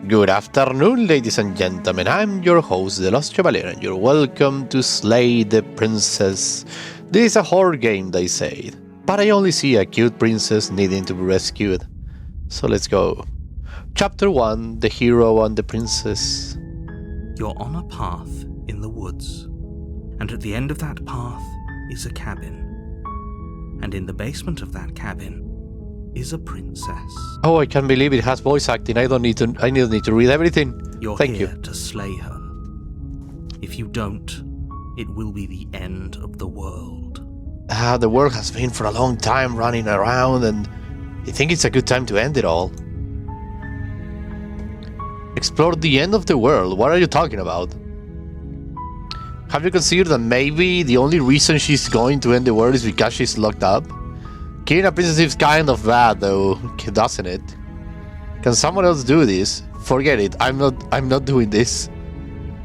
Good afternoon, ladies and gentlemen. I'm your host, The Lost Chevalier, and you're welcome to Slay the Princess. This is a horror game, they say, but I only see a cute princess needing to be rescued. So let's go. Chapter 1, The Hero and the Princess. You're on a path in the woods, and at the end of that path is a cabin. And in the basement of that cabin is a princess. Oh, I can't believe it has voice acting. I don't need to read everything. You're Thank here you. to slay her. If you don't, it will be the end of the world. The world has been for a long time running around, and I think it's a good time to end it all. Explore the end of the world? What are you talking about? Have you considered that maybe the only reason she's going to end the world is because she's locked up? Killing a princess is kind of bad though, doesn't it? Can someone else do this? Forget it, I'm not doing this.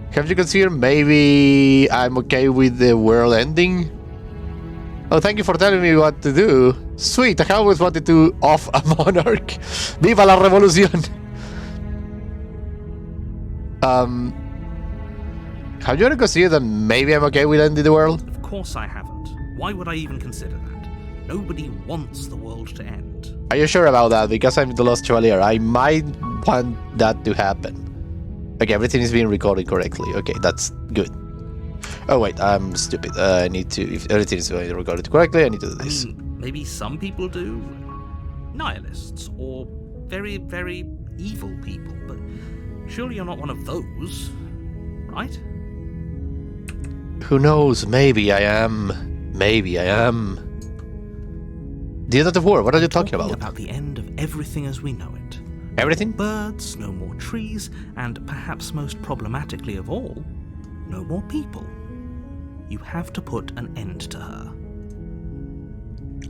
Have you considered maybe I'm okay with the world ending? Oh, thank you for telling me what to do. Sweet, I always wanted to off a monarch. Viva la revolución! Have you ever considered that maybe I'm okay with ending the world? Of course I haven't. Why would I even consider that? Nobody wants the world to end. Are you sure about that? Because I'm the Lost Chevalier, I might want that to happen. Okay, everything is being recorded correctly. Okay, that's good. Oh wait, I'm stupid. I need to, if everything is being recorded correctly, I need to do this. Maybe some people do. Nihilists, or very, very evil people, but surely you're not one of those, right? Who knows? Maybe I am. Maybe I am. The end of the war, what are you talking about? About the end of everything as we know it. Everything? No more birds, no more trees, and perhaps most problematically of all, no more people. You have to put an end to her.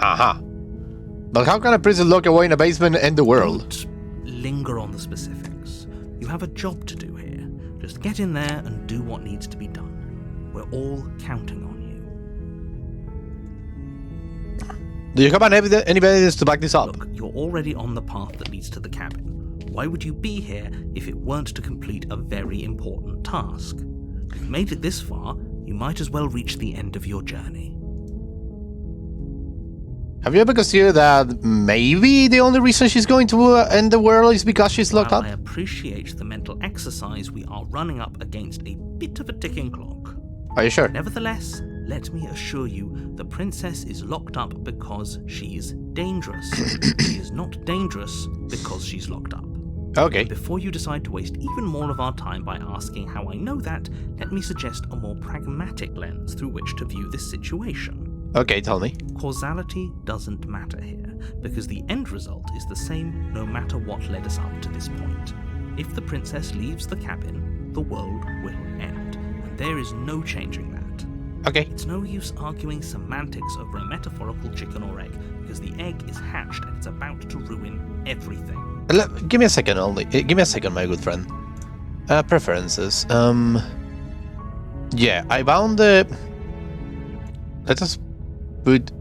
Aha. But how can a princess lock away in a basement and end the world? Don't linger on the specifics. You have a job to do here. Just get in there and do what needs to be done. We're all counting on you. Do you have any evidence to back this up? Look, you're already on the path that leads to the cabin. Why would you be here if it weren't to complete a very important task? You've made it this far, you might as well reach the end of your journey. Have you ever considered that maybe the only reason she's going to end the world is because she's locked up? I appreciate the mental exercise, we are running up against a bit of a ticking clock. Are you sure? Nevertheless, let me assure you, the princess is locked up because she's dangerous. She is not dangerous because she's locked up. Okay. Before you decide to waste even more of our time by asking how I know that, let me suggest a more pragmatic lens through which to view this situation. Okay, tell me. Causality doesn't matter here, because the end result is the same no matter what led us up to this point. If the princess leaves the cabin, the world will end, and there is no changing that. Okay. It's no use arguing semantics over a metaphorical chicken or egg, because the egg is hatched and it's about to ruin everything. Give me a second only. Give me a second, my good friend. Preferences. Yeah, I bound the... Let us put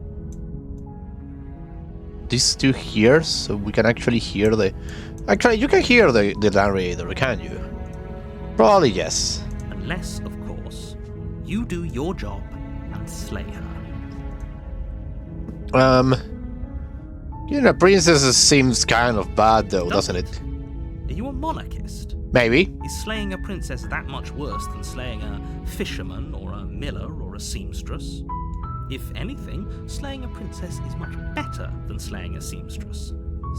these two here, so we can actually hear the... Actually, you can hear the narrator, can you? Probably yes. Unless, of course, you do your job and slay her. You know, princesses seems kind of bad though, doesn't it? Are you a monarchist? Maybe. Is slaying a princess that much worse than slaying a fisherman or a miller or a seamstress? If anything, slaying a princess is much better than slaying a seamstress.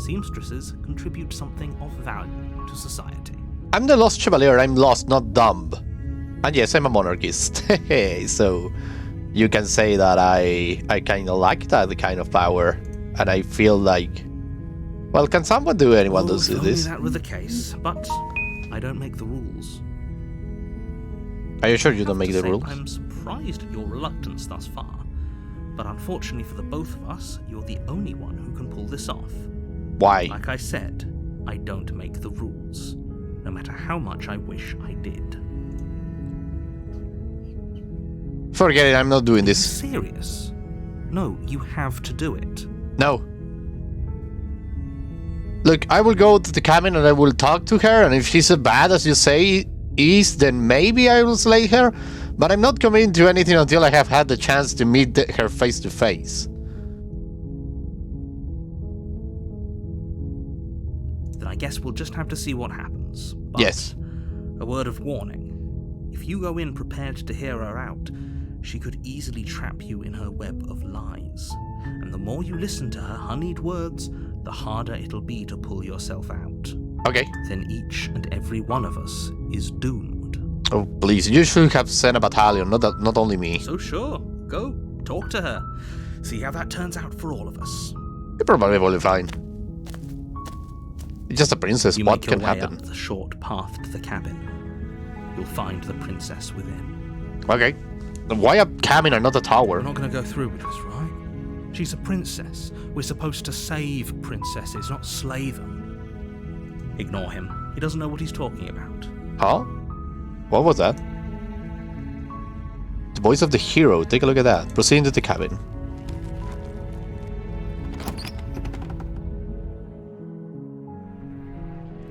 Seamstresses contribute something of value to society. I'm the Lost Chevalier, I'm lost, not dumb. And yes, I'm a monarchist. So you can say that I kind of like that kind of power. And I feel like... Well, can someone do anyone does do this? That were the case, but I don't make the rules. Are you sure you don't make the rules? I'm surprised at your reluctance thus far. But unfortunately for the both of us, you're the only one who can pull this off. Why? Like I said, I don't make the rules, no matter how much I wish I did. Forget it, I'm not doing Are this. you serious? No, you have to do it. No. Look, I will go to the cabin and I will talk to her, and if she's as bad as you say is, then maybe I will slay her, but I'm not committing to anything until I have had the chance to meet her face to face. Then I guess we'll just have to see what happens. But yes. A word of warning. If you go in prepared to hear her out, she could easily trap you in her web of lies. And the more you listen to her honeyed words, the harder it'll be to pull yourself out. Okay. Then each and every one of us is doomed. Oh, please, you should have sent a battalion, not only me. So sure, go, talk to her. See how that turns out for all of us. You're probably will be fine. It's just a princess, you what make your can way happen? Up the short path to the cabin. You'll find the princess within. Okay. Why a cabin and not a tower? We're not going to go through with this, right? She's a princess. We're supposed to save princesses, not slay them. Ignore him. He doesn't know what he's talking about. Huh? What was that? The voice of the hero. Take a look at that. Proceed into the cabin.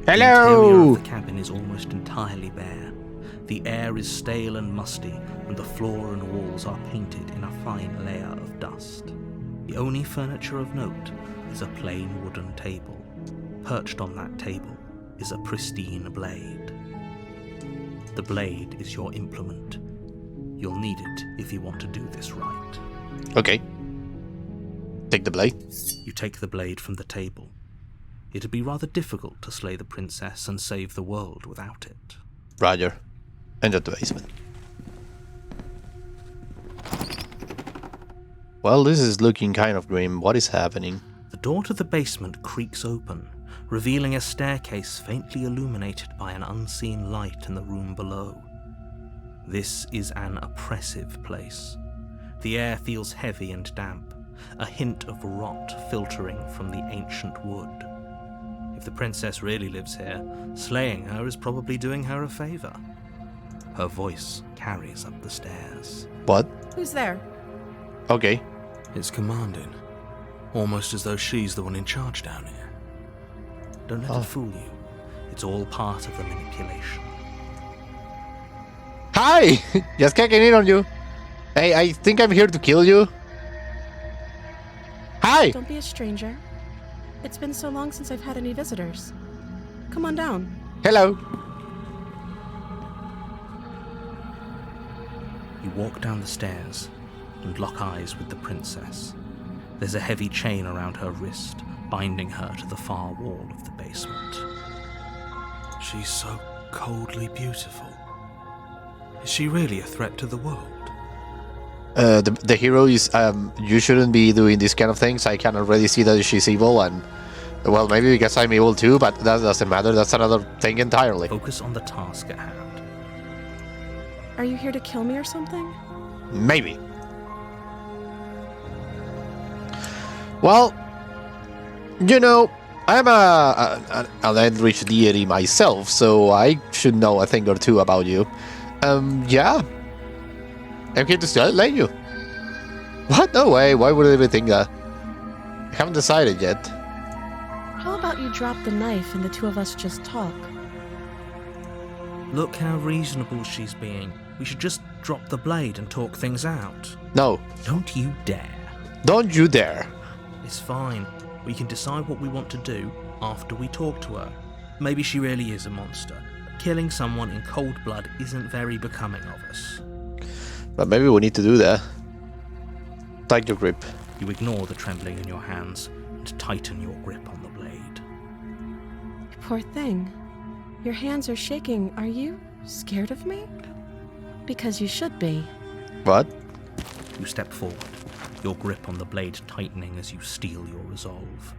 The interior Hello! of the cabin is almost entirely bare. The air is stale and musty, and the floor and walls are painted in a fine layer of dust. The only furniture of note is a plain wooden table. Perched on that table is a pristine blade. The blade is your implement. You'll need it if you want to do this right. Okay. Take the blade. You take the blade from the table. It'd be rather difficult to slay the princess and save the world without it. Roger. Enter the basement. Well, this is looking kind of grim. What is happening? The door to the basement creaks open, revealing a staircase faintly illuminated by an unseen light in the room below. This is an oppressive place. The air feels heavy and damp, a hint of rot filtering from the ancient wood. If the princess really lives here, slaying her is probably doing her a favor. Her voice carries up the stairs. What? Who's there? Okay. It's commanding, almost as though she's the one in charge down here. Don't let it fool you. It's all part of the manipulation. Hi! Just checking in on you. Hey, I think I'm here to kill you. Hi! Don't be a stranger. It's been so long since I've had any visitors. Come on down. Hello. You walk down the stairs and lock eyes with the princess. There's a heavy chain around her wrist, binding her to the far wall of the basement. She's so coldly beautiful. Is she really a threat to the world? The hero is, you shouldn't be doing these kind of things. I can already see that she's evil, and, well, maybe because I'm evil too, but that doesn't matter. That's another thing entirely. Focus on the task at hand. Are you here to kill me or something? Maybe. Well, you know, I'm an Eldritch deity myself, so I should know a thing or two about you. Yeah. I'm here to slay you. What? No way. Why would I even think that? I haven't decided yet. How about you drop the knife and the two of us just talk? Look how reasonable she's being. We should just drop the blade and talk things out. No. Don't you dare. Don't you dare. It's fine. We can decide what we want to do after we talk to her. Maybe she really is a monster. Killing someone in cold blood isn't very becoming of us. But maybe we need to do that. Tight your grip. You ignore the trembling in your hands and tighten your grip on the blade. Poor thing. Your hands are shaking. Are you scared of me? Because you should be. What? You step forward, your grip on the blade tightening as you steel your resolve.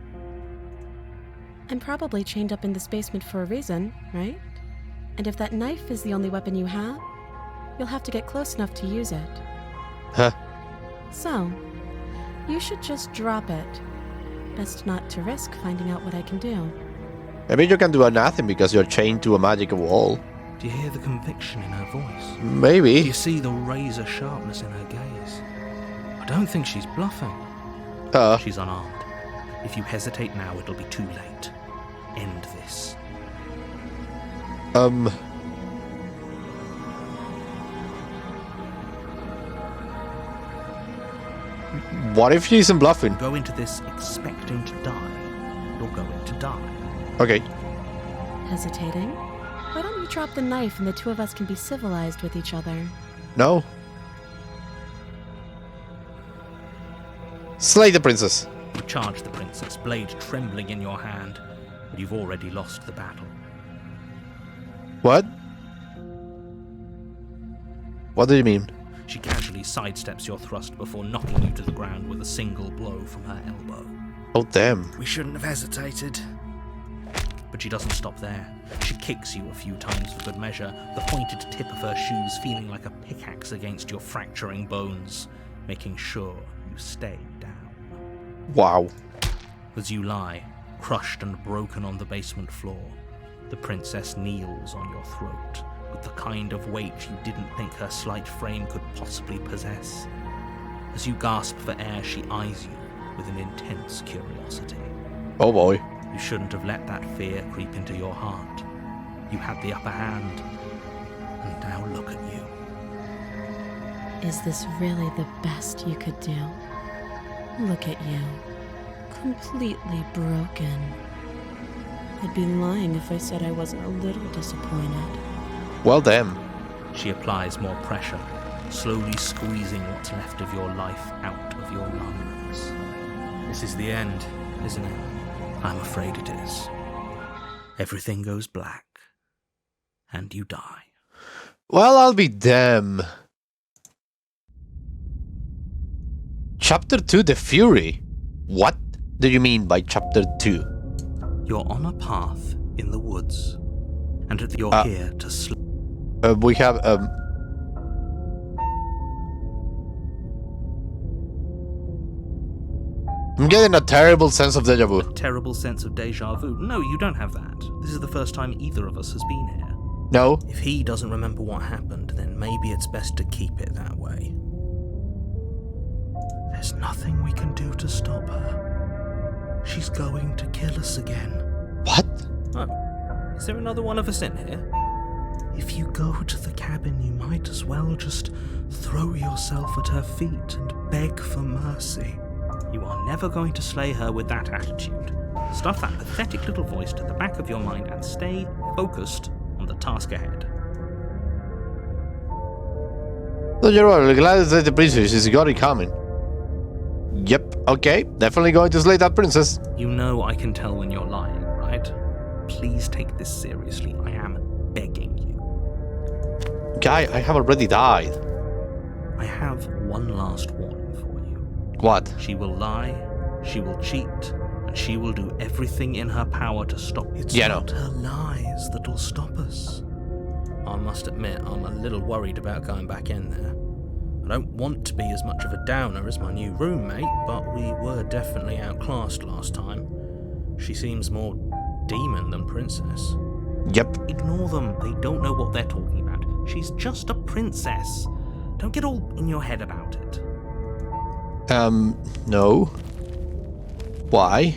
I'm probably chained up in this basement for a reason, right? And if that knife is the only weapon you have, you'll have to get close enough to use it. Huh? So, you should just drop it. Best not to risk finding out what I can do. Maybe you can do nothing because you're chained to a magic wall. Do you hear the conviction in her voice? Do Maybe. you see the razor sharpness in her gaze? I don't think she's bluffing. She's unarmed. If you hesitate now, it'll be too late. end this. What if she isn't bluffing? Go into this expecting to die. You're going to die. Okay. Hesitating? Why don't you drop the knife and the two of us can be civilized with each other? No. Slay the princess. You charge the princess, blade trembling in your hand, but you've already lost the battle. What? What do you mean? She casually sidesteps your thrust before knocking you to the ground with a single blow from her elbow. Oh, damn. We shouldn't have hesitated. But she doesn't stop there. She kicks you a few times for good measure, the pointed tip of her shoes feeling like a pickaxe against your fracturing bones, making sure you stay down. Wow. As you lie, crushed and broken on the basement floor, the princess kneels on your throat with the kind of weight you didn't think her slight frame could possibly possess. As you gasp for air, she eyes you with an intense curiosity. Oh boy. You shouldn't have let that fear creep into your heart. You had the upper hand, and now look at you. Is this really the best you could do? Look at you. Completely broken. I'd be lying if I said I wasn't a little disappointed. Well, damn. She applies more pressure, slowly squeezing what's left of your life out of your lungs. This is the end, isn't it? I'm afraid it is. Everything goes black, and you die. Well, I'll be damned. Chapter 2, The Fury. What do you mean by Chapter 2? You're on a path in the woods, and you're here to slay. We have, I'm getting a terrible sense of deja vu. Terrible sense of deja vu. No, you don't have that. This is the first time either of us has been here. No? If he doesn't remember what happened, then maybe it's best to keep it that way. There's nothing we can do to stop her. She's going to kill us again. What? Oh, is there another one of us in here? If you go to the cabin, you might as well just throw yourself at her feet and beg for mercy. You are never going to slay her with that attitude. Stuff that pathetic little voice to the back of your mind and stay focused on the task ahead. No, you're right. Glad that the princess is got it coming. Yep, okay. Definitely going to slay that princess. You know I can tell when you're lying, right? Please take this seriously. I am begging you. Guy, I have already died. I have one last warning for you. What? She will lie, she will cheat, and she will do everything in her power to stop you. It's not her lies that'll stop us. I must admit, I'm a little worried about going back in there. I don't want to be as much of a downer as my new roommate, but we were definitely outclassed last time. She seems more demon than princess. Yep. Ignore them, they don't know what they're talking about. She's just a princess. Don't get all in your head about it. No. Why?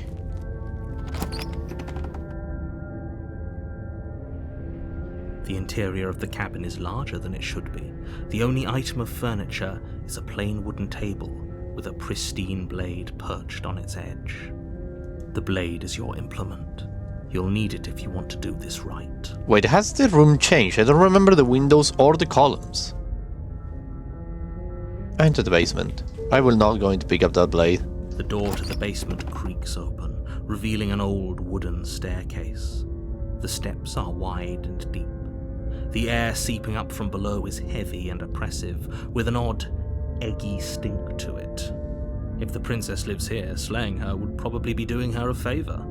The interior of the cabin is larger than it should be. The only item of furniture is a plain wooden table with a pristine blade perched on its edge. The blade is your implement. You'll need it if you want to do this right. Wait, has the room changed? I don't remember the windows or the columns. Enter the basement. I will not going to pick up that blade. The door to the basement creaks open, revealing an old wooden staircase. The steps are wide and deep. The air seeping up from below is heavy and oppressive, with an odd, eggy stink to it. If the princess lives here, slaying her would probably be doing her a favor.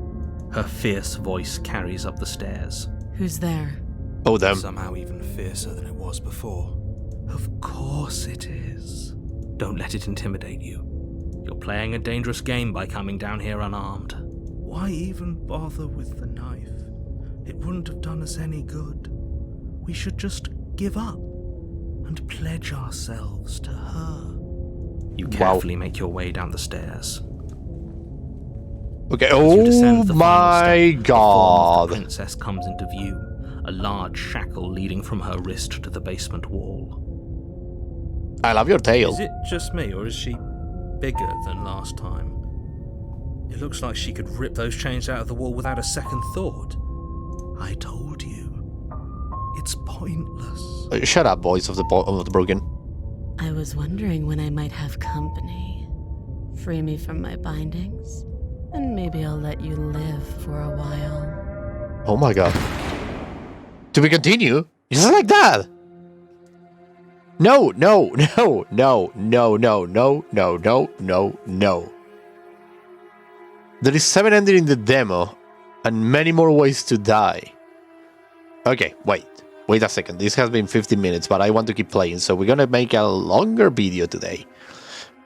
Her fierce voice carries up the stairs. Who's there? Oh, them. Somehow even fiercer than it was before. Of course it is. Don't let it intimidate you. You're playing a dangerous game by coming down here unarmed. Why even bother with the knife? It wouldn't have done us any good. We should just give up and pledge ourselves to her. You carefully make your way down the stairs. Okay, As you descend oh the final my step, the form of god. the princess comes into view, a large shackle leading from her wrist to the basement wall. I love your tail. Is it just me, or is she bigger than last time? It looks like she could rip those chains out of the wall without a second thought. I told you. It's pointless. Shut up, boys of the broken. I was wondering when I might have company. Free me from my bindings, and maybe I'll let you live for a while. Oh my god. Do we continue? Just like that? No, no, no, no, no, no, no, no, no, no, no. There is 7 ending in the demo, and many more ways to die. Okay, wait a second. This has been 15 minutes, but I want to keep playing, so we're gonna make a longer video today.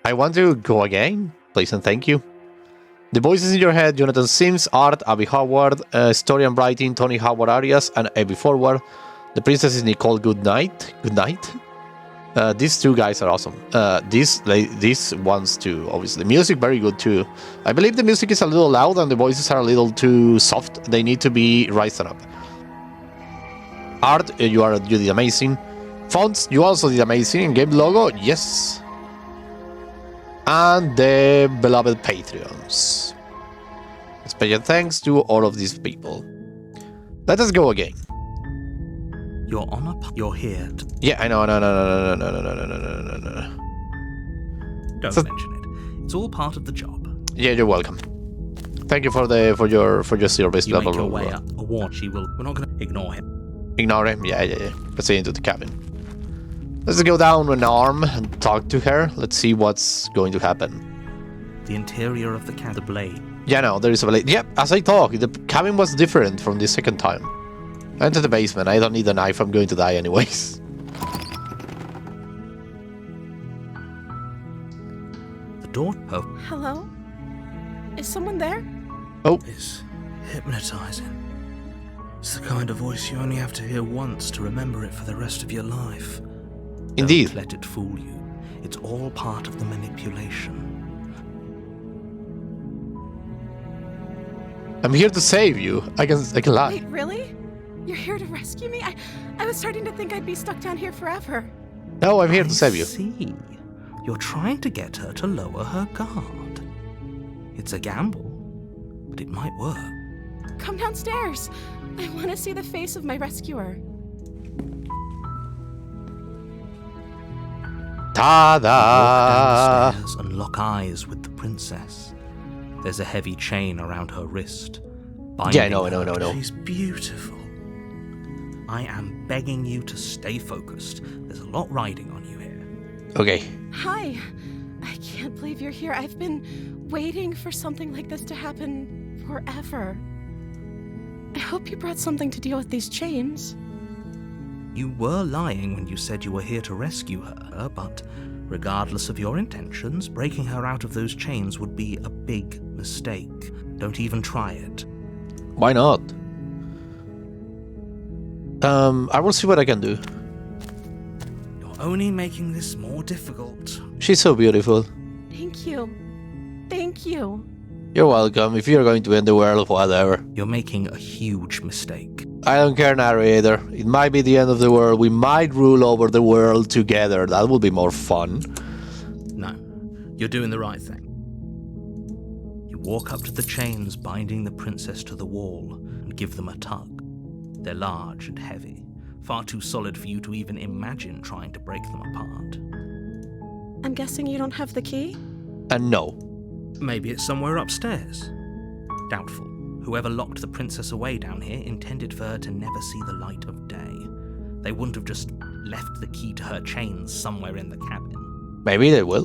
I want to go again, please and thank you. The voices in your head: Jonathan Sims, art, Abby Howard, story and writing, Tony Howard Arias, and Abby Forward. The princess is Nicole Goodnight. These two guys are awesome. These ones too, obviously. Music very good too. I believe the music is a little loud and the voices are a little too soft. They need to be raised up. Art, you did amazing. Fonts, you also did amazing. And game logo, yes. And the beloved Patreons. Special thanks to all of these people. Let us go again. Your Honor, you're here. Yeah, I know. No. Don't So- mention it. It's all part of the job. Yeah, you're welcome. Thank you for your service. You Blah, make blah, your blah, way blah. up. A warrant. We're not going to ignore him. Ignore him. Yeah. Let's get into the cabin. Let's go down an arm and talk to her. Let's see what's going to happen. The interior of the blade. Yeah, no, there is a blade. Yep, as I talk, the cabin was different from the second time. Enter the basement. I don't need a knife. I'm going to die anyways. The door. Oh, Hello? Is someone there? is hypnotizing. It's the kind of voice you only have to hear once to remember it for the rest of your life. Indeed. Don't let it fool you. It's all part of the manipulation. I'm here to save you. I can lie. Wait, really? You're here to rescue me? I was starting to think I'd be stuck down here forever. No, I'm here to save you. See, you're trying to get her to lower her guard. It's a gamble, but it might work. Come downstairs. I want to see the face of my rescuer. Ta-da! Walk down the stairs and lock eyes with the princess. There's a heavy chain around her wrist. Yeah, no. She's beautiful. I am begging you to stay focused. There's a lot riding on you here. Okay. Hi. I can't believe you're here. I've been waiting for something like this to happen forever. I hope you brought something to deal with these chains. You were lying when you said you were here to rescue her, but regardless of your intentions, breaking her out of those chains would be a big mistake. Don't even try it. Why not? I will see what I can do. You're only making this more difficult. She's so beautiful. Thank you. Thank you. You're welcome. If you're going to end the world, whatever. You're making a huge mistake. I don't care, narrator. It might be the end of the world. We might rule over the world together. That will be more fun. No, you're doing the right thing. You walk up to the chains binding the princess to the wall and give them a tug. They're large and heavy, far too solid for you to even imagine trying to break them apart. I'm guessing you don't have the key? And no. Maybe it's somewhere upstairs. Doubtful. Whoever locked the princess away down here intended for her to never see the light of day. They wouldn't have just left the key to her chains somewhere in the cabin. Maybe they will.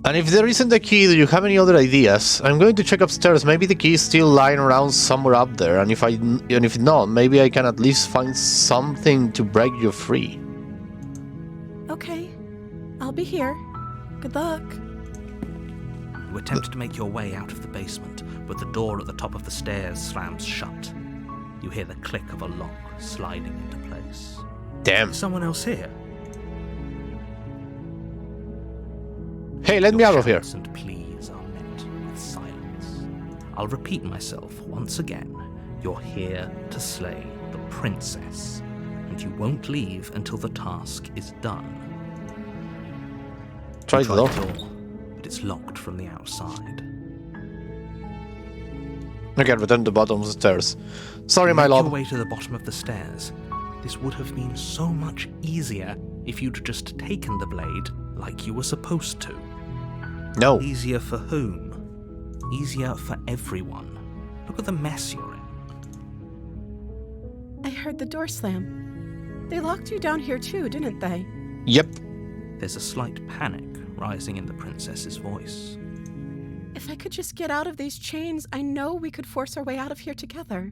And if there isn't a key, do you have any other ideas? I'm going to check upstairs. Maybe the key is still lying around somewhere up there. And if not, maybe I can at least find something to break you free. Okay. I'll be here. Good luck. You attempt to make your way out of the basement, but the door at the top of the stairs slams shut. You hear the click of a lock sliding into place. Damn. Is someone else here? Hey, let me out of here. Shouts and pleas are met with silence. I'll repeat myself once again. You're here to slay the princess, and you won't leave until the task is done. Try the door. But it's locked from the outside. Okay, return to the bottom of the stairs. Sorry, my Make lord. your way to the bottom of the stairs. This would have been so much easier if you'd just taken the blade like you were supposed to. No. Easier for whom? Easier for everyone. Look at the mess you're in. I heard the door slam. They locked you down here too, didn't they? Yep. There's a slight panic rising in the princess's voice. If I could just get out of these chains, I know we could force our way out of here together.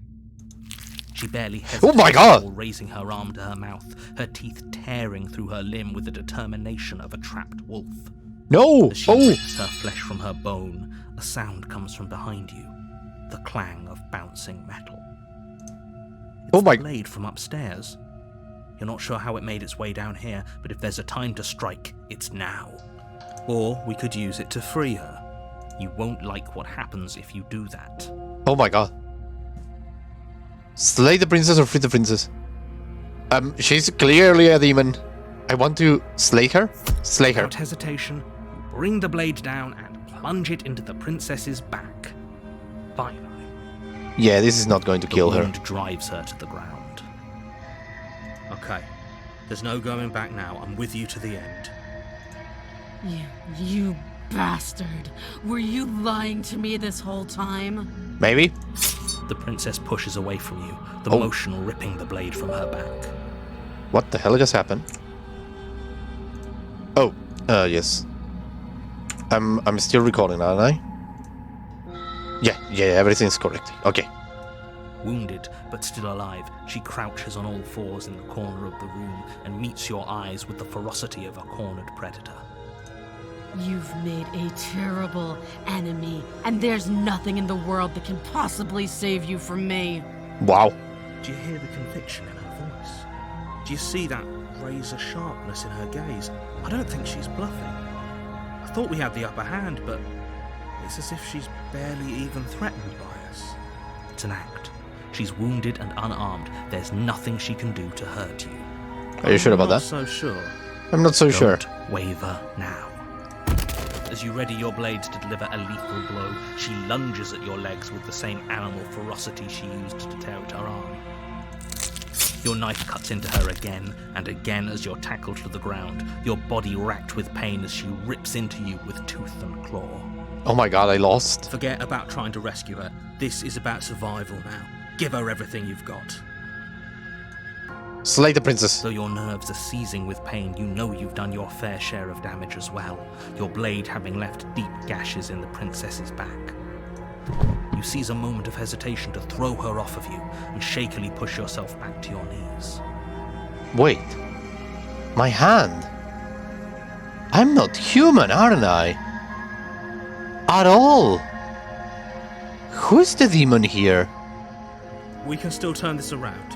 She barely hesitates Oh my God! before raising her arm to her mouth, her teeth tearing through her limb with the determination of a trapped wolf. No! As she Oh! rips her flesh from her bone, a sound comes from behind you, the clang of bouncing metal. It's Oh my- the blade from upstairs. You're not sure how it made its way down here, but if there's a time to strike, it's now. Or we could use it to free her. You won't like what happens if you do that. Oh my god. Slay the princess or free the princess? She's clearly a demon. I want to slay her? Slay her. Without hesitation, you bring the blade down and plunge it into the princess's back. Finally, Yeah, this is not going to kill the her. wound drives her to the ground. Okay, there's no going back now. I'm with you to the end. You bastard. Were you lying to me this whole time? Maybe? The princess pushes away from you, the Oh. motion ripping the blade from her back. What the hell just happened? Oh, yes. I'm still recording, aren't I? Yeah, everything's correct. Okay. Wounded, but still alive, she crouches on all fours in the corner of the room and meets your eyes with the ferocity of a cornered predator. You've made a terrible enemy, and there's nothing in the world that can possibly save you from me. Wow. Do you hear the conviction in her voice? Do you see that razor sharpness in her gaze? I don't think she's bluffing. I thought we had the upper hand, but it's as if she's barely even threatened by us. It's an act. She's wounded and unarmed. There's nothing she can do to hurt you. Are you sure about Not that? so sure. I'm not so sure. Don't waver now. As you ready your blades to deliver a lethal blow, she lunges at your legs with the same animal ferocity she used to tear at her arm. Your knife cuts into her again and again as you're tackled to the ground, your body racked with pain as she rips into you with tooth and claw. Oh my god, I lost. Forget about trying to rescue her. This is about survival now. Give her everything you've got. Slay the princess. Though your nerves are seizing with pain, you know you've done your fair share of damage as well, your blade having left deep gashes in the princess's back. You seize a moment of hesitation to throw her off of you and shakily push yourself back to your knees. Wait. My hand. I'm not human, aren't I? At all. Who's the demon here? We can still turn this around.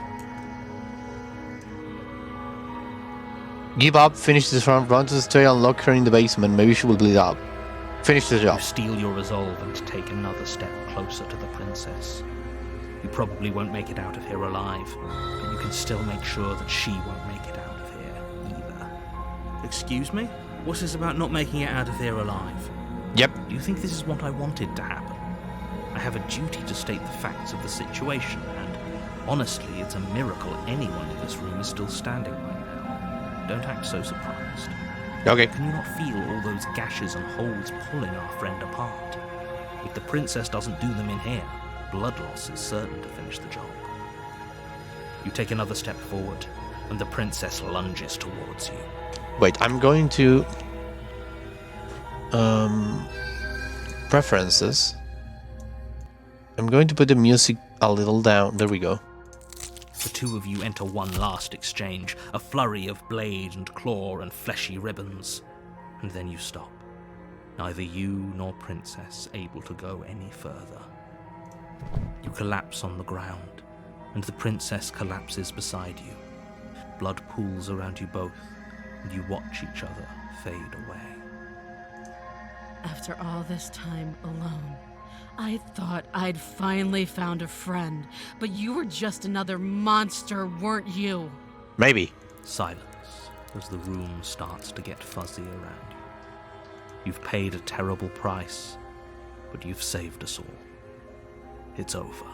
Give up, finish this round, run to the stair, and lock her in the basement. Maybe she will bleed out. Finish the You job. steel your resolve and take another step closer to the princess. You probably won't make it out of here alive, but you can still make sure that she won't make it out of here either. Excuse me? What is about not making it out of here alive? Yep. Do you think this is what I wanted to happen? I have a duty to state the facts of the situation, and honestly, it's a miracle anyone in this room is still standing right now. Don't act so surprised. Okay. Can you not feel all those gashes and holes pulling our friend apart? If the princess doesn't do them in here, blood loss is certain to finish the job. You take another step forward, and the princess lunges towards you. Wait, I'm going to... Preferences. I'm going to put the music a little down. There we go. The two of you enter one last exchange, a flurry of blade and claw and fleshy ribbons. And then you stop. Neither you nor Princess able to go any further. You collapse on the ground, and the Princess collapses beside you. Blood pools around you both, and you watch each other fade away. After all this time alone, I thought I'd finally found a friend, but you were just another monster, weren't you? Maybe. Silence as the room starts to get fuzzy around you. You've paid a terrible price, but you've saved us all. It's over.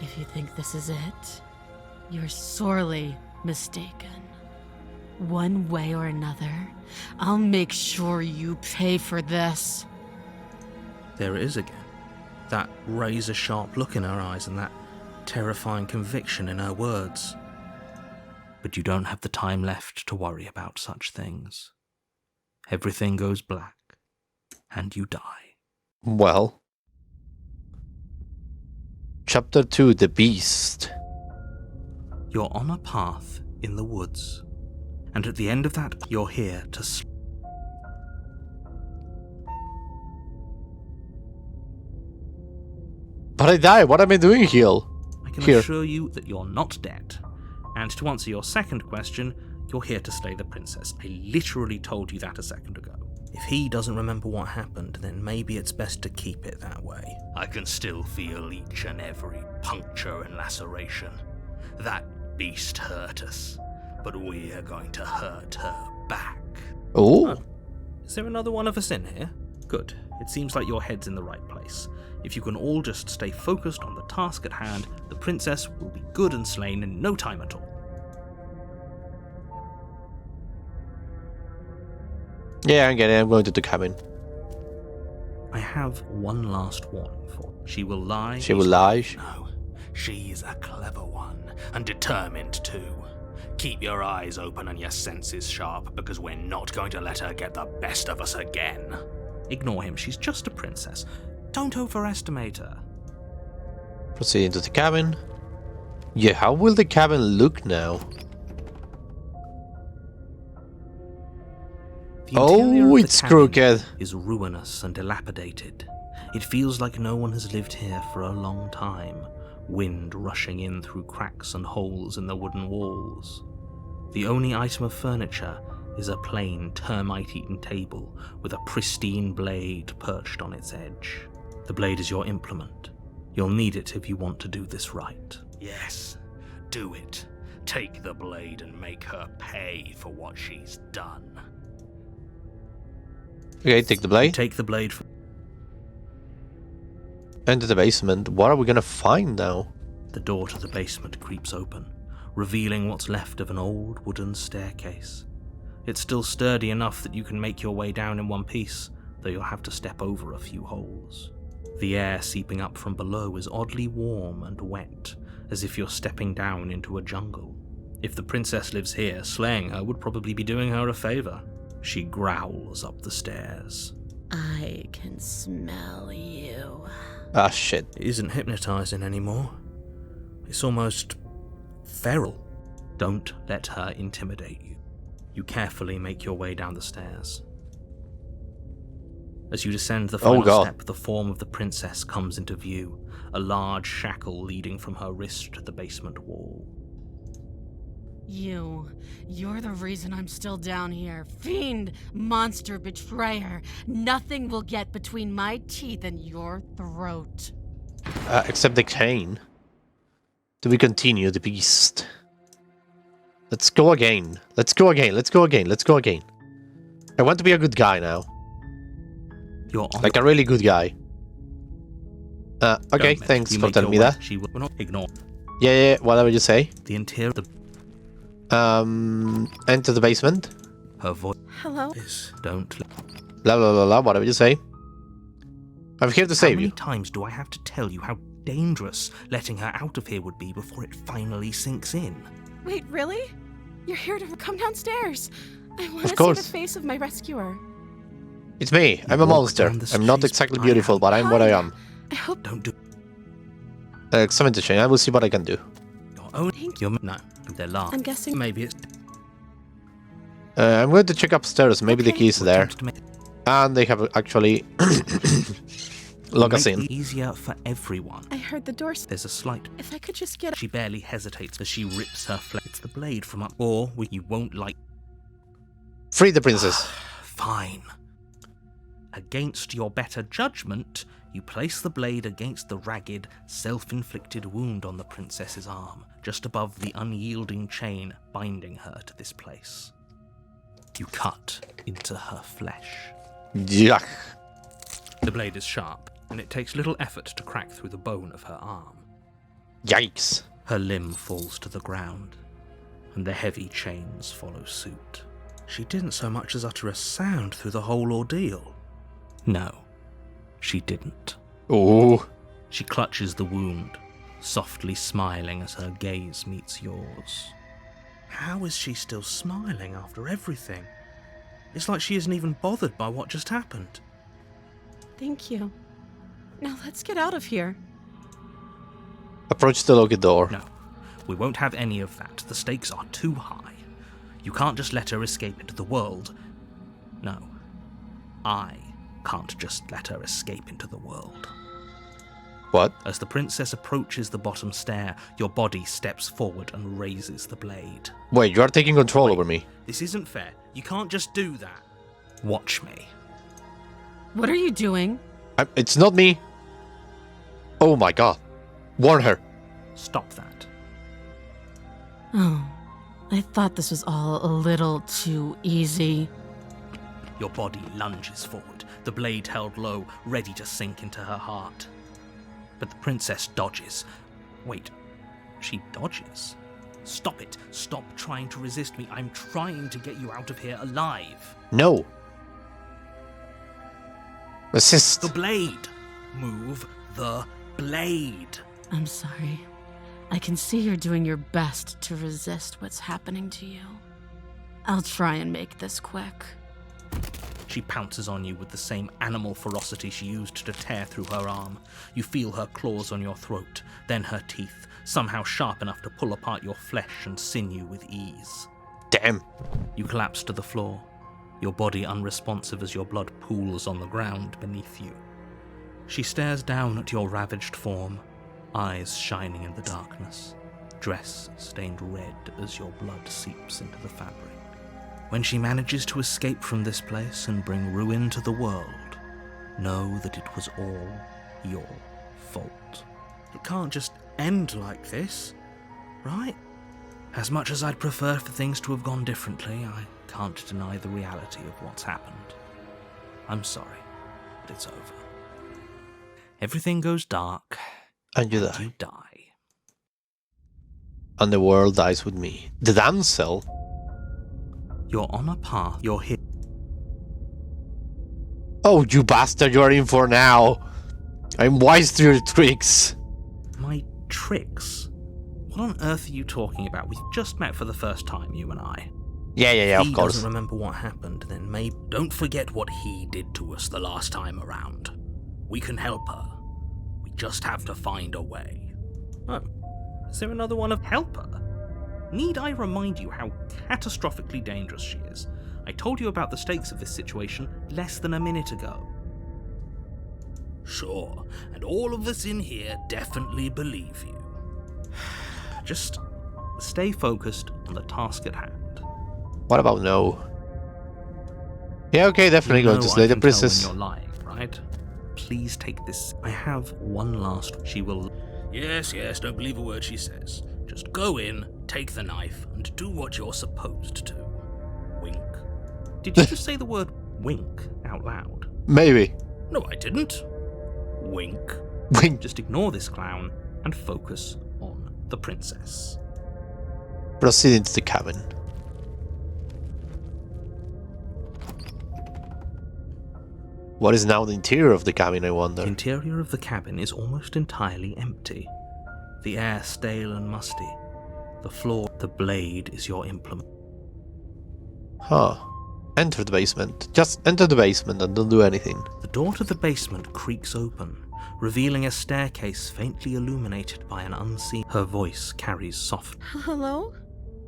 If you think this is it, you're sorely mistaken. One way or another, I'll make sure you pay for this. There it is again. That razor-sharp look in her eyes and that terrifying conviction in her words. But you don't have the time left to worry about such things. Everything goes black, and you die. Well. Chapter 2, The Beast. You're on a path in the woods, and at the end of that, you're here to But I die. What am I doing here? I can assure you that you're not dead. And to answer your second question, you're here to slay the princess. I literally told you that a second ago. If he doesn't remember what happened, then maybe it's best to keep it that way. I can still feel each and every puncture and laceration. That beast hurt us, but we're going to hurt her back. Oh. Is there another one of us in here? Good. It seems like your head's in the right place. If you can all just stay focused on the task at hand, the princess will be good and slain in no time at all. Yeah, I get it. I'm going to the cabin. I have one last warning for her. She will lie. She will lie. No, she's a clever one, and determined too. Keep your eyes open and your senses sharp, because we're not going to let her get the best of us again. Ignore him, she's just a princess. Don't overestimate her. Proceed into the cabin. Yeah, how will the cabin look now? Oh, it's crooked. Is ruinous and dilapidated. It feels like no one has lived here for a long time. Wind rushing in through cracks and holes in the wooden walls. The only item of furniture is a plain, termite-eaten table with a pristine blade perched on its edge. The blade is your implement. You'll need it if you want to do this right. Yes, do it. Take the blade and make her pay for what she's done. Okay, take the blade. Take the blade. Enter the basement. What are we gonna find now? The door to the basement creeps open, revealing what's left of an old wooden staircase. It's still sturdy enough that you can make your way down in one piece, though you'll have to step over a few holes. The air seeping up from below is oddly warm and wet, as if you're stepping down into a jungle. If the princess lives here, slaying her would probably be doing her a favor. She growls up the stairs. I can smell you. Ah, shit. It isn't hypnotizing anymore. It's almost feral. Don't let her intimidate you. You carefully make your way down the stairs. As you descend the final step, the form of the princess comes into view, a large shackle leading from her wrist to the basement wall. You're the reason I'm still down here. Fiend, monster, betrayer. Nothing will get between my teeth and your throat. Except the cane. Do we continue the beast? Let's go again. Let's go again. Let's go again. Let's go again. I want to be a good guy now. You're on like a really good guy. Okay, thanks for telling me that. She will not ignore. Yeah, whatever you say. The interior. Enter the basement. Her voice. Hello. Don't. Blah blah blah blah. Whatever you say. I'm here to save you. How many times do I have to tell you how dangerous letting her out of here would be before it finally sinks in? Wait, really? You're here to come downstairs. I want to see the face of my rescuer. It's me. I'm a monster. I'm not exactly beautiful, but I'm what I am. I hope. Don't do. Summon the chain. I will see what I can do. No, they're laughing. I'm guessing. Maybe it's. I'm going to check upstairs. Maybe the key is there. And they have actually lock us in. Easier for everyone. I heard the door. There's a slight. If I could just get. She barely hesitates as she rips her flesh. It's the blade from up. Or you won't like. Free the princess. Fine. Against your better judgment, you place the blade against the ragged, self-inflicted wound on the princess's arm, just above the unyielding chain binding her to this place. You cut into her flesh. Yuck. The blade is sharp, and it takes little effort to crack through the bone of her arm. Yikes. Her limb falls to the ground, and the heavy chains follow suit. She didn't so much as utter a sound through the whole ordeal. No, she didn't. Oh. She clutches the wound, softly smiling as her gaze meets yours. How is she still smiling after everything? It's like she isn't even bothered by what just happened. Thank you. Now let's get out of here. Approach the locked door. No, we won't have any of that. The stakes are too high. You can't just let her escape into the world. No, I can't just let her escape into the world. What? As the princess approaches the bottom stair, your body steps forward and raises the blade. Wait, you are taking control over me. This isn't fair. You can't just do that. Watch me. What are you doing? It's not me. Oh my god. Warn her. Stop that. Oh, I thought this was all a little too easy. Your body lunges forward, the blade held low, ready to sink into her heart. But the princess dodges. Wait, she dodges? Stop it. Stop trying to resist me. I'm trying to get you out of here alive. No. Assist. The blade. Move the blade. I'm sorry. I can see you're doing your best to resist what's happening to you. I'll try and make this quick. She pounces on you with the same animal ferocity she used to tear through her arm. You feel her claws on your throat, then her teeth, somehow sharp enough to pull apart your flesh and sinew with ease. Damn. You collapse to the floor, your body unresponsive as your blood pools on the ground beneath you. She stares down at your ravaged form, eyes shining in the darkness, dress stained red as your blood seeps into the fabric. When she manages to escape from this place and bring ruin to the world, know that it was all your fault. It can't just end like this, right? As much as I'd prefer for things to have gone differently, I can't deny the reality of what's happened. I'm sorry, but it's over. Everything goes dark, And you and die. you die. And the world dies with me. The damsel? You're on a path, you're here. Oh, you bastard, you are in for now. I'm wise to your tricks. My tricks? What on earth are you talking about? We've just met for the first time, you and I. Yeah, He of course. doesn't remember what happened, then maybe don't forget what he did to us the last time around. We can help her. We just have to find a way. Oh, is there another one of help her? Need I remind you how catastrophically dangerous she is? I told you about the stakes of this situation less than a minute ago. Sure, and all of us in here definitely believe you. Just stay focused on the task at hand. What about no? Yeah, okay, definitely You going know to I slay the can tell when princess. you're lying, right? Please take this. I have one last. She will. Yes, don't believe a word she says. Just go in, take the knife, and do what you're supposed to. Wink. Did you just say the word wink out loud? Maybe. No, I didn't. Wink. Wink. Just ignore this clown and focus on the princess. Proceed into the cabin. What is now the interior of the cabin, I The wonder? interior of the cabin is almost entirely empty. The air stale and musty. The floor, the blade is your implement. Huh. Enter the basement. Just enter the basement and don't do anything. The door to the basement creaks open, revealing a staircase faintly illuminated by an unseen. Her voice carries soft. Hello?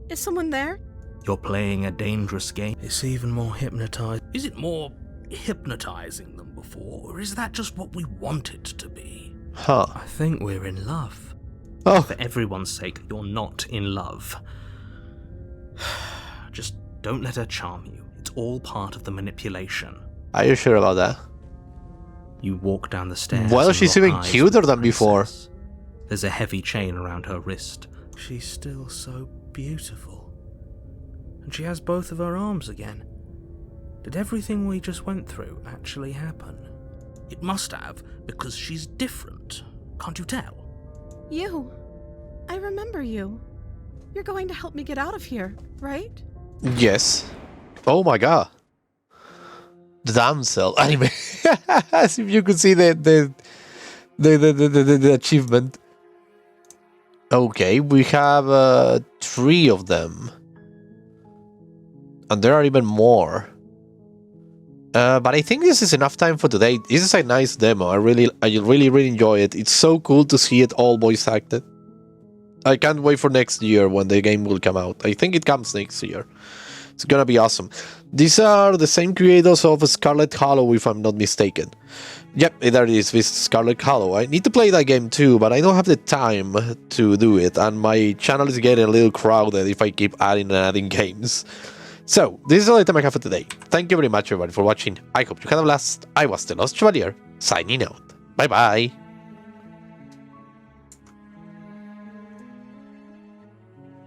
Is someone there? You're playing a dangerous game. It's even more hypnotized. Is it more hypnotizing than before, or is that just what we want it to be? Huh. I think we're in love. Oh, For everyone's sake, you're not in love. Just don't let her charm you. It's all part of the manipulation. are you sure about that? You walk down the stairs. Well, and she's lock even eyes cuter with the than before. princess. There's a heavy chain around her wrist. She's still so beautiful. And she has both of her arms again. Did everything we just went through actually happen? It must have, because she's different. Can't you tell? You. I remember you. You're going to help me get out of here, right? Yes. Oh my god. The damsel anime. As if you could see the achievement. Okay, we have 3 of them. And there are even more. But I think this is enough time for today. This is a nice demo. I really enjoy it. It's so cool to see it all voice acted. I can't wait for next year when the game will come out. I think it comes next year. It's gonna be awesome. These are the same creators of Scarlet Hollow, if I'm not mistaken. Yep, there it is, with Scarlet Hollow. I need to play that game too, but I don't have the time to do it, and my channel is getting a little crowded if I keep adding games. So, this is all the time I have for today. Thank you very much everybody for watching. I hope you had a blast. I was the Lost Chevalier, signing out. Bye bye.